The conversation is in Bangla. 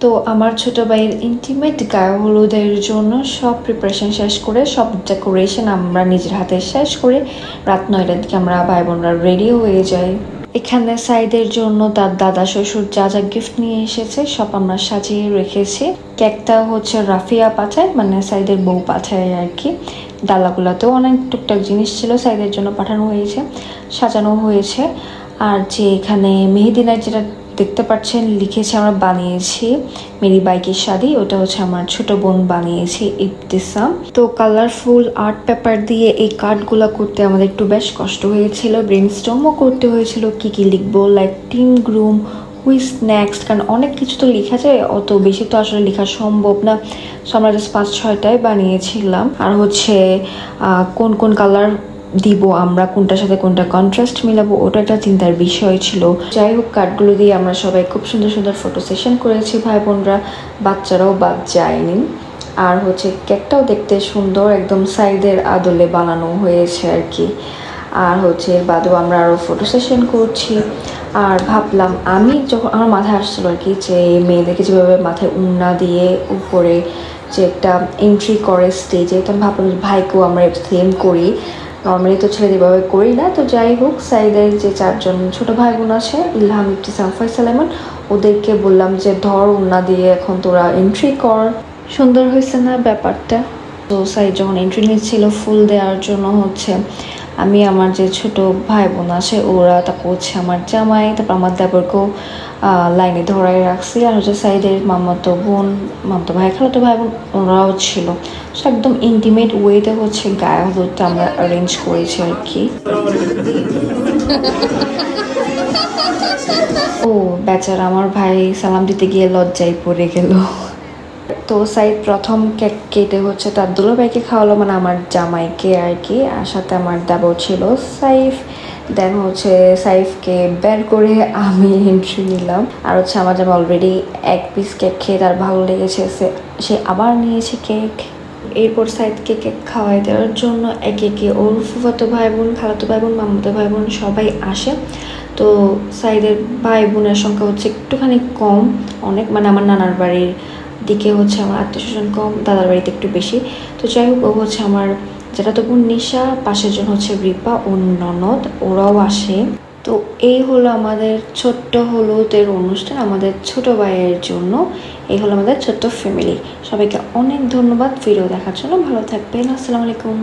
তো আমার ছোট ভাইয়ের ইন্টিমেট গায়ে হলুদের জন্য সব প্রিপারেশন শেষ করে সব ডেকোরেশন আমরা নিজের হাতে শেষ করে রাত 9টার দিকে আমরা ভাই বোনরা রেডি হয়ে যাই। এখানে সাইদের জন্য তার দাদা শ্বশুর যা যা গিফট নিয়ে এসেছে সব আমরা সাজিয়ে রেখেছি। কেকটা হচ্ছে রাফিয়া পাঠায়, মানে সাইদের বউ পাঠায় আর কি। ডালাগুলাতেও অনেক টুকটাক জিনিস ছিল, সাইদের জন্য পাঠানো হয়েছে, সাজানো হয়েছে। আর যে এখানে মেহেদি নাইট যেটা দেখতে পাচ্ছেন লিখেছে আমরা বানিয়েছি মেরি বাইকের শাদি, ওটা হচ্ছে আমার ছোট বোন বানিয়েছি ইবতিসাম। তো কালারফুল আর্ট পেপার দিয়ে এই কার্ডগুলো করতে আমাদের একটু বেশ কষ্ট হয়েছিল, ব্রেনস্টর্মও করতে হয়েছিল কি কি লিখবো, লাইক টিম গ্রুম, হুইস নেক্সট, কারণ অনেক কিছু তো লেখা যায়, অত বেশি তো আসলে লেখা সম্ভব না। সো আমরা জাস্ট 5-6টাই বানিয়েছিলাম। আর হচ্ছে কোন কোন কালার দিব আমরা, কোনটার সাথে কোনটা কন্ট্রাস্ট মিলাবো, ওটা একটা চিন্তার বিষয় ছিল। যাই হোক, কার্ডগুলো দিয়ে আমরা সবাই খুব সুন্দর সুন্দর ফটো সেশন করেছি ভাই বোনরা, বাচ্চারাও বাদ যায়নি। আর হচ্ছে কেকটাও দেখতে সুন্দর, একদম সাইদের আদলে বানানো হয়েছে আর কি। আর হচ্ছে এর বাদেও আমরা আরও ফটো সেশন করছি। আর ভাবলাম, আমি যখন আমার মাথায় আসছিলো আর কি, যে মেয়েদেরকে যেভাবে মাথায় উন্না দিয়ে উপরে যে একটা এন্ট্রি করে স্টেজে, তো আমি ভাবলাম ভাইকেও আমরা সেম করি। নর্মালি তো ছেলেদের এভাবে করি না। তো যাই হোক, সাইদের যে 4জন ছোটো ভাই বোন আছে, ইলহাম, ইবতিসাম, ফয়সাল, এমন, ওদেরকে বললাম যে ধর উন্না দিয়ে এখন তোরা এন্ট্রি কর। সুন্দর হয়েছে না ব্যাপারটা? তো সাইদ যখন এন্ট্রি নিচ্ছিল ফুল দেওয়ার জন্য হচ্ছে আমি আমার যে ছোট ভাই বোন আছে ওরা, তারপর হচ্ছে আমার জামাই, তারপর আমার দেবরকেও লাইনে ধরাই রাখছি। আর হচ্ছে সাইডের মামাতো বোন, মামাতো ভাই, খালাতো ভাই বোন ওরাও ছিল। সো একদম ইন্টিমেট ওয়েতে হচ্ছে গায়ে হলুদটা আমরা অ্যারেঞ্জ করেছি আর কি। ও বেচারা আমার ভাই সালাম দিতে গিয়ে লজ্জায় পড়ে গেল। তো সাইদ প্রথম কেক কেটে হচ্ছে তার দুলাভাইকে খাওয়ালো, মানে আমার জামাইকে আর কি, আর সাথে আমার দেবর ছিল সাইফ। দেন হচ্ছে সাইফকে বের করে আমি এন্ট্রি নিলাম। আর হচ্ছে আমার জামাই অলরেডি 1 পিস কেক খেয়ে তার ভালো লেগেছে, সে আবার নিয়েছে কেক। এরপর সাইদকে কেক খাওয়াই দেওয়ার জন্য একে একে ওর ফুফাতো ভাই বোন, খালাতো ভাই বোন, মামাতো ভাই বোন সবাই আসে। তো সাইদের ভাই বোনের সংখ্যা হচ্ছে একটুখানি কম, অনেক, মানে আমার নানার বাড়ির দিকে হচ্ছে আমার আত্মীয় স্বজন কম, দাদার বাড়িতে একটু বেশি। তো যাই হোক, ও হচ্ছে আমার যেটা তো বোন নিশা, পাশের জন হচ্ছে রিপা, ও ননদ, ওরাও আসে। তো এই হলো আমাদের ছোট্ট হলুদের অনুষ্ঠান আমাদের ছোট ভাইয়ের জন্য। এই হলো আমাদের ছোট্ট ফ্যামিলি। সবাইকে অনেক ধন্যবাদ ভিডিও দেখার জন্য। ভালো থাকবেন। আসসালামু আলাইকুম।